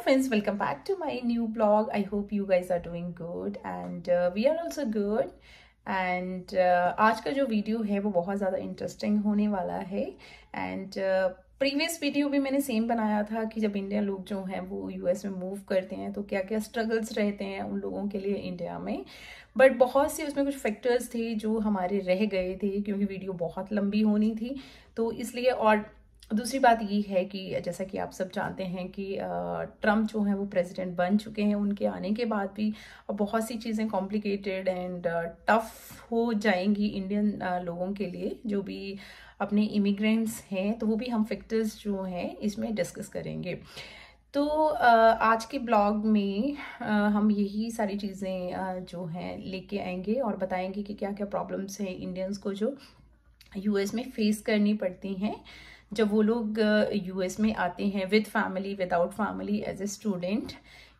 friends, welcome back to my new blog. I hope you guys are doing good and we are also good. And आज का जो video है वो बहुत ज़्यादा इंटरेस्टिंग होने वाला है. एंड प्रीवियस वीडियो भी मैंने सेम बनाया था कि जब इंडियन लोग जो हैं वो यूएस में मूव करते हैं तो क्या क्या स्ट्रगल्स रहते हैं उन लोगों के लिए इंडिया में. बट बहुत से उसमें कुछ फैक्टर्स थे जो हमारे रह गए थे क्योंकि वीडियो बहुत लंबी होनी थी, तो इसलिए. और दूसरी बात ये है कि जैसा कि आप सब जानते हैं कि ट्रम्प जो है वो प्रेसिडेंट बन चुके हैं. उनके आने के बाद भी बहुत सी चीज़ें कॉम्प्लिकेटेड एंड टफ हो जाएंगी इंडियन लोगों के लिए जो भी अपने इमिग्रेंट्स हैं. तो वो भी हम फैक्टर्स जो हैं इसमें डिस्कस करेंगे. तो आज के ब्लॉग में हम यही सारी चीज़ें जो हैं लेके आएंगे और बताएंगे कि क्या क्या प्रॉब्लम्स हैं इंडियंस को जो यूएस में फेस करनी पड़ती हैं जब वो लोग यूएस में आते हैं with family, without family, as a student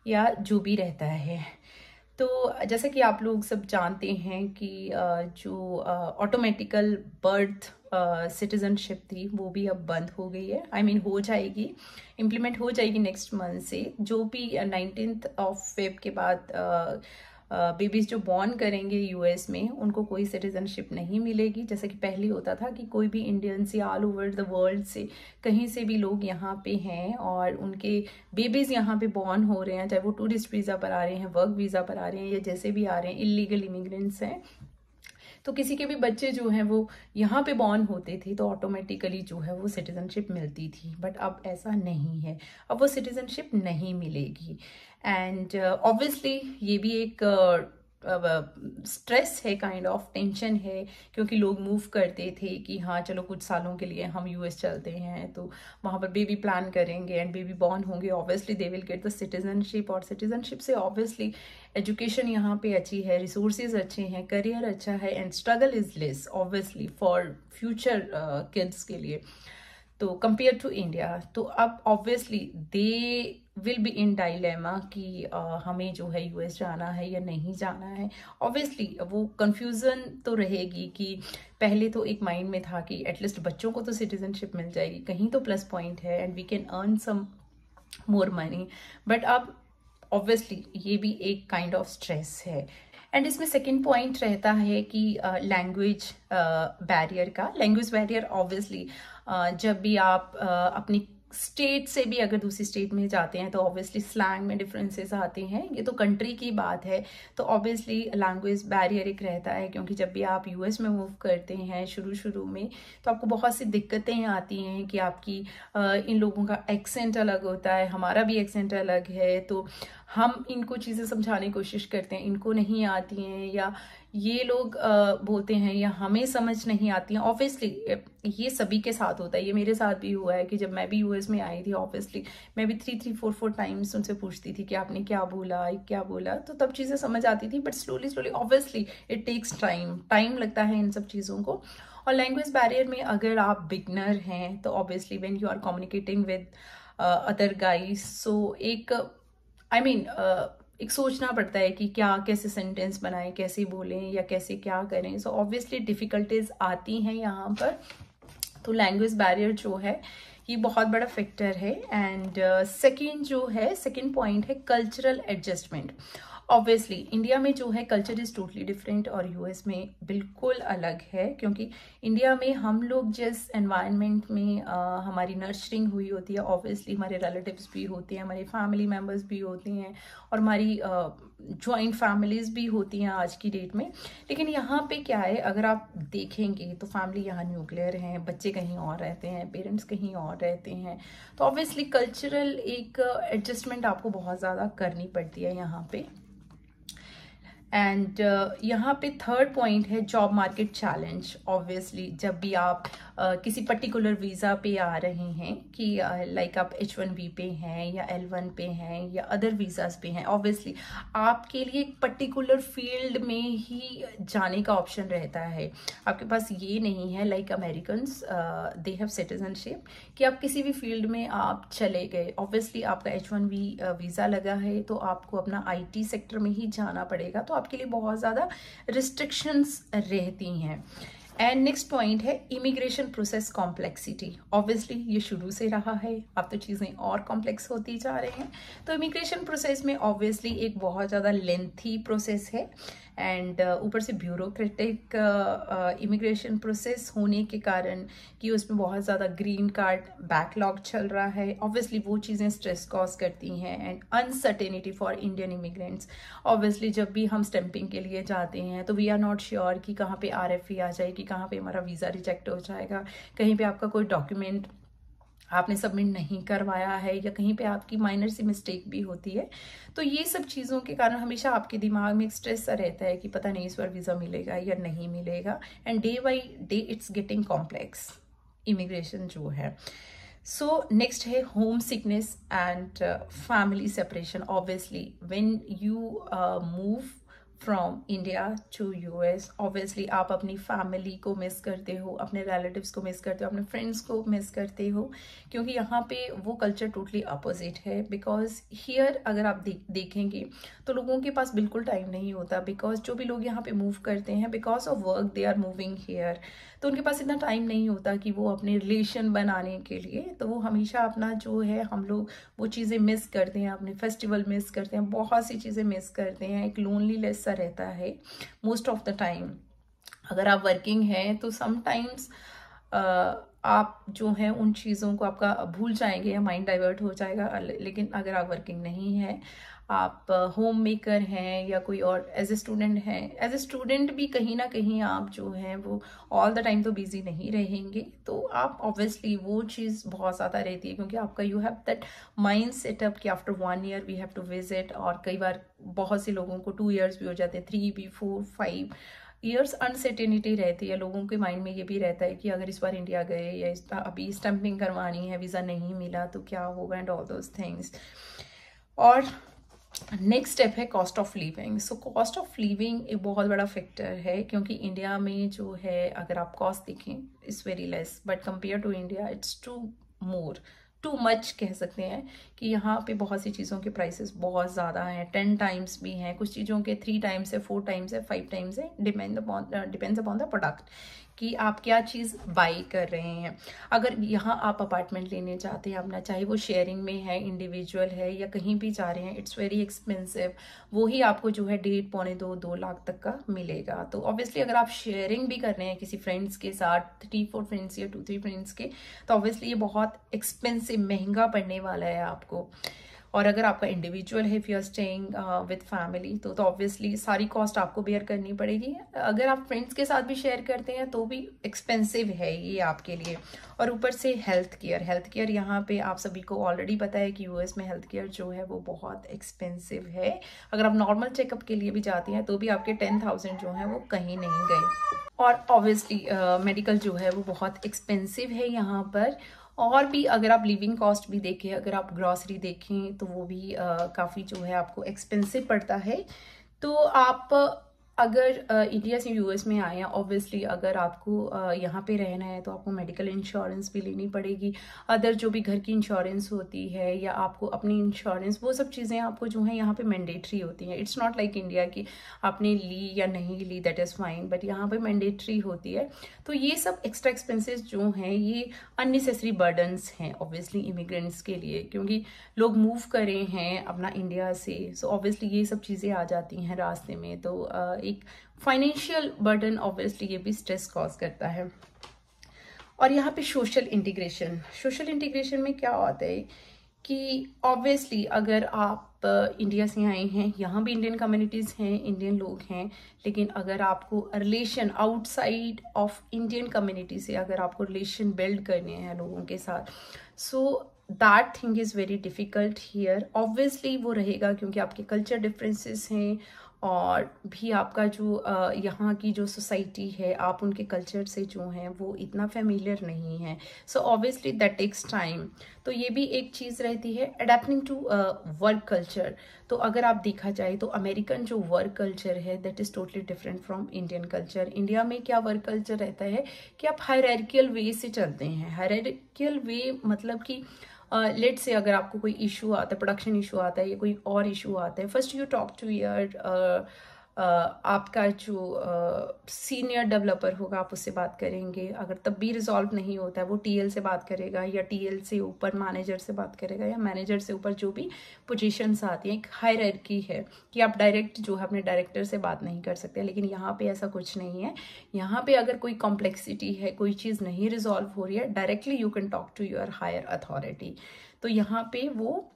या जो भी रहता है. तो जैसा कि आप लोग सब जानते हैं कि जो ऑटोमेटिकल बर्थ सिटीजनशिप थी वो भी अब बंद हो गई है. आई मीन हो जाएगी, इम्प्लीमेंट हो जाएगी नेक्स्ट मंथ से. जो भी 19 फेब के बाद बेबीज जो बॉर्न करेंगे यूएस में उनको कोई सिटीजनशिप नहीं मिलेगी. जैसे कि पहले होता था कि कोई भी इंडियन से ऑल ओवर द वर्ल्ड से कहीं से भी लोग यहाँ पे हैं और उनके बेबीज यहाँ पे बॉर्न हो रहे हैं, चाहे वो टूरिस्ट वीज़ा पर आ रहे हैं, वर्क वीज़ा पर आ रहे हैं या जैसे भी आ रहे हैं, इलीगल इमिग्रेंट्स हैं, तो किसी के भी बच्चे जो हैं वो यहाँ पे बॉर्न होते थे तो ऑटोमेटिकली जो है वो सिटीजनशिप मिलती थी. बट अब ऐसा नहीं है, अब वो सिटीजनशिप नहीं मिलेगी. एंड ऑब्वियसली ये भी एक स्ट्रेस है, काइंड ऑफ टेंशन है, क्योंकि लोग मूव करते थे कि हाँ चलो कुछ सालों के लिए हम यूएस चलते हैं तो वहाँ पर बेबी प्लान करेंगे एंड बेबी बॉर्न होंगे. Obviously they will get the citizenship और सिटीजनशिप से ऑब्वियसली एजुकेशन यहाँ पे अच्छी है, रिसोर्सेज अच्छे हैं, करियर अच्छा है and struggle is less obviously for future kids के लिए तो कंपेयर टू इंडिया. तो अब obviously they will be in dilemma कि हमें जो है यूएस जाना है या नहीं जाना है. ऑब्वियसली वो कंफ्यूजन तो रहेगी कि पहले तो एक माइंड में था कि एटलीस्ट बच्चों को तो सिटीजनशिप मिल जाएगी, कहीं तो प्लस पॉइंट है and we can earn some more money. But अब ऑब्वियसली ये भी एक काइंड ऑफ स्ट्रेस है. एंड इसमें सेकेंड पॉइंट रहता है कि लैंग्वेज बैरियर का. लैंग्वेज बैरियर ऑब्वियसली जब भी आप अपनी स्टेट से भी अगर दूसरी स्टेट में जाते हैं तो ऑब्वियसली स्लैंग में डिफरेंसेस आते हैं. ये तो कंट्री की बात है, तो ऑब्वियसली लैंग्वेज बैरियर एक रहता है क्योंकि जब भी आप यूएस में मूव करते हैं शुरू में तो आपको बहुत सी दिक्कतें आती हैं कि आपकी इन लोगों का एक्सेंट अलग होता है, हमारा भी एक्सेंट अलग है, तो हम इनको चीज़ें समझाने की कोशिश करते हैं, इनको नहीं आती हैं या ये लोग बोलते हैं या हमें समझ नहीं आती हैं. ऑब्वियसली ये सभी के साथ होता है, ये मेरे साथ भी हुआ है कि जब मैं भी यूएस में आई थी ऑब्वियसली मैं भी 3-4 टाइम्स उनसे पूछती थी कि आपने क्या बोला, तो तब चीज़ें समझ आती थी. But slowly obviously it takes time लगता है इन सब चीज़ों को. और लैंग्वेज बैरियर में अगर आप बिगनर हैं तो obviously when you are communicating with other guys so एक सोचना पड़ता है कि क्या कैसे सेंटेंस बनाएं, कैसे बोलें या कैसे क्या करें. सो ऑब्वियसली डिफ़िकल्टीज आती हैं यहाँ पर. तो लैंग्वेज बैरियर जो है ये बहुत बड़ा फैक्टर है. एंड सेकेंड पॉइंट है कल्चरल एडजस्टमेंट. ऑब्वियसली इंडिया में जो है कल्चर इज़ टोटली डिफरेंट और यूएस में बिल्कुल अलग है क्योंकि इंडिया में हम लोग जिस एनवायरनमेंट में हमारी नर्चरिंग हुई होती है, ऑब्वियसली हमारे रिलेटिव्स भी होते हैं, हमारे फैमिली मेम्बर्स भी होते हैं और हमारी जॉइंट फैमिलीज़ भी होती हैं आज की डेट में. लेकिन यहाँ पे क्या है, अगर आप देखेंगे तो फैमिली यहाँ न्यूक्लियर हैं, बच्चे कहीं और रहते हैं, पेरेंट्स कहीं और रहते हैं, तो ऑब्वियसली कल्चरल एक एडजस्टमेंट आपको बहुत ज़्यादा करनी पड़ती है यहाँ पे. एंड यहाँ पे थर्ड पॉइंट है जॉब मार्केट चैलेंज. ऑब्वियसली जब भी आप किसी पर्टिकुलर वीज़ा पे आ रहे हैं कि लाइक आप H1B पे हैं या L1 पे हैं या अदर वीज़ाज पे हैं, ऑब्वियसली आपके लिए एक पर्टिकुलर फील्ड में ही जाने का ऑप्शन रहता है. आपके पास ये नहीं है like Americans they have citizenship कि आप किसी भी फील्ड में आप चले गए. ऑब्वियसली आपका H1B वीज़ा लगा है तो आपको अपना IT सेक्टर में ही जाना पड़ेगा, तो आपके लिए बहुत ज़्यादा रिस्ट्रिक्शंस रहती हैं. एंड नेक्स्ट पॉइंट है इमिग्रेशन प्रोसेस कॉम्प्लेक्सिटी। ऑब्वियसली ये शुरू से रहा है, अब तो चीज़ें और कॉम्प्लेक्स होती जा रही हैं। तो इमिग्रेशन प्रोसेस में ऑब्वियसली एक बहुत ज़्यादा लेंथी प्रोसेस है एंड ऊपर से ब्यूरोक्रेटिक इमिग्रेशन प्रोसेस होने के कारण कि उसमें बहुत ज़्यादा ग्रीन कार्ड बैकलॉग चल रहा है। ऑब्वियसली वो चीज़ें स्ट्रेस कॉज करती हैं and uncertainty for Indian immigrants. Obviously जब भी हम स्टैंपिंग के लिए जाते हैं तो वी आर नॉट श्योर कि कहाँ पे RFE आ जाएगी, कहाँ पे हमारा वीज़ा रिजेक्ट हो जाएगा, कहीं पे आपका कोई डॉक्यूमेंट आपने सबमिट नहीं करवाया है या कहीं पे आपकी माइनर सी मिस्टेक भी होती है। तो ये सब चीज़ों के कारण हमेशा आपके दिमाग में एक स्ट्रेस सा रहता है कि पता नहीं इस बार वीज़ा मिलेगा या नहीं मिलेगा। And day by day it's getting complex immigration जो है। सो नेक्स्ट है homesickness and family separation. Obviously when you move from India to US, obviously आप अपनी फैमिली को मिस करते हो, अपने रिलेटिव्स को मिस करते हो, अपने फ्रेंड्स को मिस करते हो, क्योंकि यहाँ पे वो कल्चर टोटली अपोजिट है। बिकॉज हियर अगर आप देखेंगे तो लोगों के पास बिल्कुल टाइम नहीं होता, बिकॉज जो भी लोग यहाँ पे मूव करते हैं because of work they are moving here, तो उनके पास इतना टाइम नहीं होता कि वो अपने रिलेशन बनाने के लिए, तो वो हमेशा अपना जो है हम लोग वो चीज़ें मिस करते हैं, अपने फेस्टिवल मिस करते हैं, बहुत सी चीज़ें मिस करते हैं। एक लोनलीनेस सा रहता है मोस्ट ऑफ द टाइम। अगर आप वर्किंग हैं तो समटाइम्स आप जो है उन चीज़ों को आपका भूल जाएंगे या माइंड डाइवर्ट हो जाएगा। लेकिन अगर आप वर्किंग नहीं है, आप होम मेकर हैं या कोई और एज ए स्टूडेंट हैं, एज ए स्टूडेंट भी कहीं ना कहीं आप जो हैं वो ऑल द टाइम तो बिजी नहीं रहेंगे, तो आप ऑब्वियसली वो चीज़ बहुत ज़्यादा रहती है, क्योंकि आपका you have that mind setup कि after 1 year we have to visit. और कई बार बहुत से लोगों को 2 years भी हो जाते हैं, 3 भी, 4, 5 years अनसर्टेनिटी रहती है। लोगों के माइंड में ये भी रहता है कि अगर इस बार इंडिया गए या अभी स्टैंपिंग करवानी है, वीज़ा नहीं मिला तो क्या होगा एंड ऑल दोज थिंग्स। और नेक्स्ट स्टेप है cost of living. So cost of living एक बहुत बड़ा फैक्टर है, क्योंकि इंडिया में जो है अगर आप कॉस्ट देखें it's very less, but compare to India it's too much कह सकते हैं कि यहाँ पे बहुत सी चीज़ों के प्राइसेस बहुत ज़्यादा हैं, 10 times भी हैं, कुछ चीज़ों के 3 times है, 4 times है, 5 times है, डिपेंड्स अपॉन द प्रोडक्ट कि आप क्या चीज़ बाई कर रहे हैं। अगर यहाँ आप अपार्टमेंट लेने जाते हैं अपना, चाहे वो शेयरिंग में है, इंडिविजुअल है या कहीं भी जा रहे हैं, इट्स वेरी एक्सपेंसिव। वही आपको जो है 1.5, पौने 2 लाख तक का मिलेगा। तो ऑब्वियसली अगर आप शेयरिंग भी कर रहे हैं किसी फ्रेंड्स के साथ, 3-4 फ्रेंड्स या 2-3 फ्रेंड्स के, तो ऑब्वियसली ये बहुत एक्सपेंसिव, महंगा पड़ने वाला है आपको। और अगर आपका इंडिविजुअल है, if you are staying with family, तो ऑब्वियसली सारी कॉस्ट आपको बेयर करनी पड़ेगी। अगर आप फ्रेंड्स के साथ भी शेयर करते हैं तो भी एक्सपेंसिव है ये आपके लिए। और ऊपर से हेल्थ केयर यहाँ पे आप सभी को ऑलरेडी पता है कि US में हेल्थ केयर जो है वो बहुत एक्सपेंसिव है। अगर आप नॉर्मल चेकअप के लिए भी जाती हैं तो भी आपके 10,000 जो है वो कहीं नहीं गए। और ऑब्वियसली मेडिकल जो है वो बहुत एक्सपेंसिव है यहाँ पर। और भी अगर आप लिविंग कॉस्ट भी देखें, अगर आप ग्रॉसरी देखें तो वो भी काफ़ी जो है आपको एक्सपेंसिव पड़ता है। तो आप अगर इंडिया से US में आए हैं, ऑब्वियसली अगर आपको यहाँ पे रहना है तो आपको मेडिकल इंश्योरेंस भी लेनी पड़ेगी। अदर जो भी घर की इंश्योरेंस होती है या आपको अपनी इंश्योरेंस, वो सब चीज़ें आपको जो है यहाँ पे मैंडेटरी होती हैं। इट्स नॉट लाइक इंडिया की आपने ली या नहीं ली दैट इज़ फाइन, बट यहाँ पे मैंडेटरी होती है। तो ये सब एक्स्ट्रा एक्सपेंसेस जो हैं ये अननेसेसरी बर्डन्स हैं ऑब्वियसली इमिग्रेंट्स के लिए, क्योंकि लोग मूव करे हैं अपना इंडिया से। सो ऑब्वियसली ये सब चीज़ें आ जाती हैं रास्ते में, तो एक फाइनेंशियल बर्डन ऑब्वियसली ये भी स्ट्रेस कॉज करता है। और यहाँ पे सोशल इंटीग्रेशन में क्या होता है कि ऑब्वियसली अगर आप इंडिया से आए हैं, यहाँ भी इंडियन कम्युनिटीज़ हैं, इंडियन लोग हैं, लेकिन अगर आपको relation outside of Indian community से अगर आपको रिलेशन बिल्ड करने हैं लोगों के साथ, so that thing is very difficult here. Obviously वो रहेगा क्योंकि आपके कल्चर डिफरेंसेस हैं और भी आपका जो यहाँ की जो सोसाइटी है, आप उनके कल्चर से जो हैं वो इतना फेमिलियर नहीं है। So obviously that takes time. तो ये भी एक चीज़ रहती है अडेप्टिंग टू वर्क कल्चर। तो अगर आप देखा जाए तो अमेरिकन जो वर्क कल्चर है that is totally different from Indian culture. India में क्या वर्क कल्चर रहता है कि आप हायरार्कियल वे से चलते हैं। हायरार्कियल वे मतलब कि लेट से अगर आपको कोई इशू आता है, प्रोडक्शन इशू आता है या कोई और इशू आता है, first you talk to your आपका जो सीनियर डेवलपर होगा आप उससे बात करेंगे, अगर तब भी रिजॉल्व नहीं होता है वो टीएल से बात करेगा, या टीएल से ऊपर मैनेजर से बात करेगा, या मैनेजर से ऊपर जो भी पोजीशंस आती हैं। एक हायरार्की है कि आप डायरेक्ट जो है अपने डायरेक्टर से बात नहीं कर सकते, लेकिन यहाँ पे ऐसा कुछ नहीं है। यहाँ पे अगर कोई कॉम्प्लेक्सिटी है, कोई चीज़ नहीं रिजॉल्व हो रही है, directly you can talk to your higher authority. तो यहाँ पे वो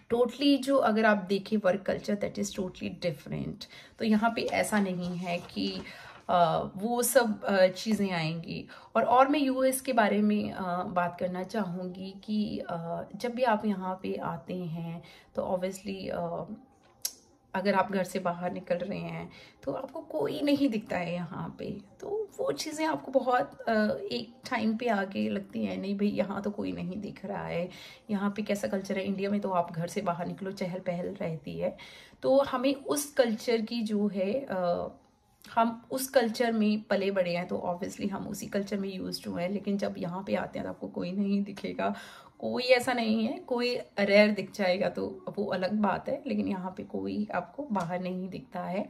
टोटली जो अगर आप देखें work culture that is totally different. तो यहाँ पे ऐसा नहीं है कि वो सब चीज़ें आएंगी। और मैं यूएस के बारे में बात करना चाहूँगी कि जब भी आप यहाँ पे आते हैं तो ऑब्वियसली अगर आप घर से बाहर निकल रहे हैं तो आपको कोई नहीं दिखता है यहाँ पे। तो वो चीज़ें आपको बहुत एक टाइम पे आके लगती हैं, नहीं भाई यहाँ तो कोई नहीं दिख रहा है, यहाँ पे कैसा कल्चर है। इंडिया में तो आप घर से बाहर निकलो चहल पहल रहती है। तो हमें उस कल्चर की जो है हम उस कल्चर में पले बड़े हैं, तो ऑब्वियसली हम उसी कल्चर में यूज्ड हुए हैं। लेकिन जब यहाँ पे आते हैं तो आपको कोई नहीं दिखेगा, कोई ऐसा नहीं है। कोई रेयर दिख जाएगा तो वो अलग बात है, लेकिन यहाँ पे कोई आपको बाहर नहीं दिखता है।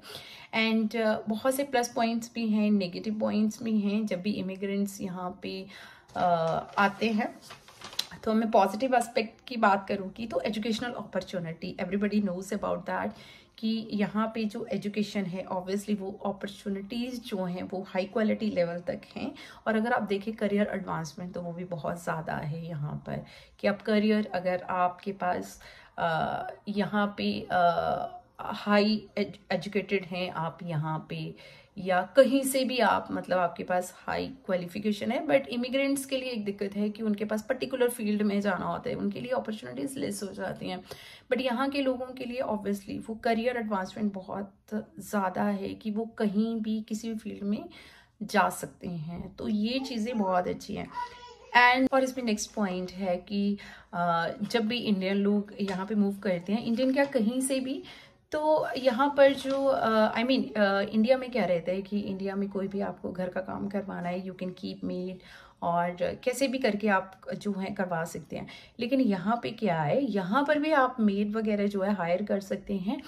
एंड बहुत से प्लस पॉइंट्स भी हैं, नेगेटिव पॉइंट्स भी हैं जब भी इमिग्रेंट्स यहाँ पे आते हैं। तो मैं पॉजिटिव एस्पेक्ट की बात करूँगी तो educational opportunity, everybody knows about that कि यहाँ पे जो एजुकेशन है ऑब्वियसली वो अपॉर्चुनिटीज़ जो हैं वो हाई क्वालिटी लेवल तक हैं। और अगर आप देखें करियर एडवांसमेंट तो वो भी बहुत ज़्यादा है यहाँ पर, कि आप करियर अगर आपके पास यहाँ पे हाई एजुकेटेड हैं आप यहाँ पे, या कहीं से भी आप मतलब आपके पास हाई क्वालिफिकेशन है, बट इमिग्रेंट्स के लिए एक दिक्कत है कि उनके पास पर्टिकुलर फील्ड में जाना होता है, उनके लिए अपॉर्चुनिटीज लेस हो जाती हैं। बट यहाँ के लोगों के लिए ऑब्वियसली वो करियर एडवांसमेंट बहुत ज़्यादा है कि वो कहीं भी किसी भी फील्ड में जा सकते हैं। तो ये चीज़ें बहुत अच्छी हैं। एंड और इसमें नेक्स्ट पॉइंट है कि जब भी इंडियन लोग यहाँ पे मूव करते हैं, इंडियन क्या कहीं से भी, तो यहाँ पर जो इंडिया में क्या रहता है कि इंडिया में कोई भी आपको घर का काम करवाना है यू कैन कीप मेड, और कैसे भी करके आप जो है करवा सकते हैं। लेकिन यहाँ पे क्या है, यहाँ पर भी आप मेड वगैरह जो है हायर कर सकते हैं,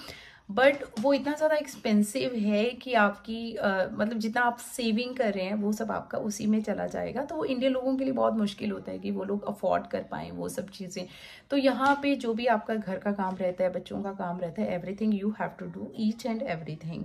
बट वो इतना ज़्यादा एक्सपेंसिव है कि आपकी मतलब जितना आप सेविंग कर रहे हैं वो सब आपका उसी में चला जाएगा। तो वो इंडियन लोगों के लिए बहुत मुश्किल होता है कि वो लोग अफोर्ड कर पाएँ वो सब चीज़ें। तो यहाँ पे जो भी आपका घर का काम रहता है, बच्चों का काम रहता है, everything you have to do each and everything.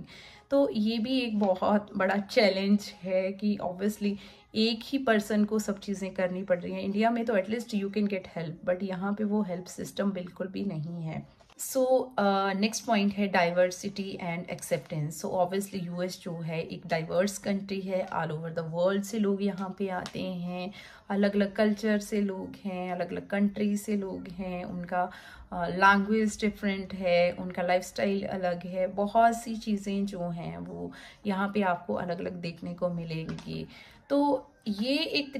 तो ये भी एक बहुत बड़ा चैलेंज है कि ऑब्वियसली एक ही पर्सन को सब चीज़ें करनी पड़ रही हैं। इंडिया में तो at least you can get help, but यहाँ पे वो हेल्प सिस्टम बिल्कुल भी नहीं है। सो नेक्स्ट पॉइंट है diversity and acceptance. So obviously US जो है एक डाइवर्स कंट्री है, ऑल ओवर द वर्ल्ड से लोग यहाँ पे आते हैं, अलग अलग कल्चर से लोग हैं, अलग अलग कंट्री से लोग हैं, उनका लैंग्वेज डिफरेंट है, उनका लाइफस्टाइल अलग है, बहुत सी चीज़ें जो हैं वो यहाँ पे आपको अलग अलग देखने को मिलेंगी। तो ये एक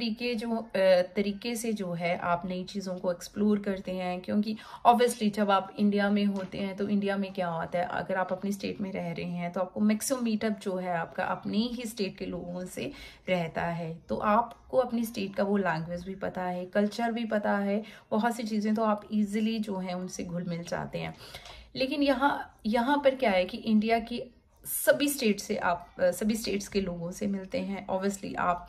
तरीके से जो है आप नई चीज़ों को एक्सप्लोर करते हैं, क्योंकि ऑब्वियसली जब आप इंडिया में होते हैं तो इंडिया में क्या होता है, अगर आप अपनी स्टेट में रह रहे हैं तो आपको मैक्सिमम मीटअप जो है आपका अपने ही स्टेट के लोगों से रहता है। तो आपको अपनी स्टेट का वो लैंग्वेज भी पता है, कल्चर भी पता है, बहुत सी चीज़ें, तो आप ईजिली जो है उनसे घुल मिल जाते हैं। लेकिन यहाँ पर क्या है कि इंडिया की सभी स्टेट्स के लोगों से मिलते हैं। ऑब्वियसली आप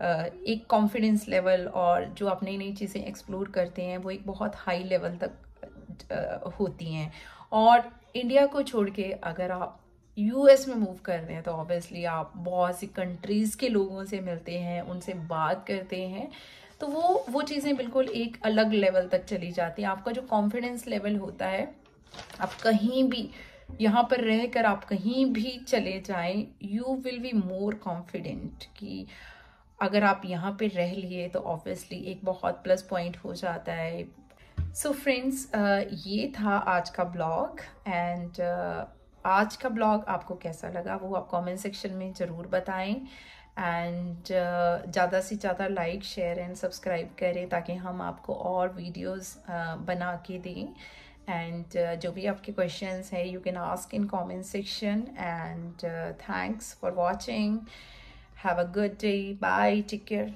एक कॉन्फिडेंस लेवल और जो आप नई नई चीज़ें एक्सप्लोर करते हैं वो एक बहुत हाई लेवल तक होती हैं। और इंडिया को छोड़ के अगर आप यूएस में मूव कर रहे हैं तो ऑब्वियसली आप बहुत सी कंट्रीज़ के लोगों से मिलते हैं, उनसे बात करते हैं, तो वो चीज़ें बिल्कुल एक अलग लेवल तक चली जाती हैं। आपका जो कॉन्फिडेंस लेवल होता है, आप कहीं भी यहाँ पर रहकर आप कहीं भी चले जाएं, you will be more confident कि अगर आप यहाँ पे रह लिए तो ऑब्वियसली एक बहुत प्लस पॉइंट हो जाता है। सो फ्रेंड्स, ये था आज का ब्लॉग। एंड आज का ब्लॉग आपको कैसा लगा वो आप कमेंट सेक्शन में ज़रूर बताएं। एंड ज़्यादा से ज़्यादा लाइक, शेयर एंड सब्सक्राइब करें ताकि हम आपको और वीडियोस बना के दें। एंड जो भी आपके क्वेश्चंस हैं you can ask in comment section. And thanks for watching. Have a good day. Bye. Take care.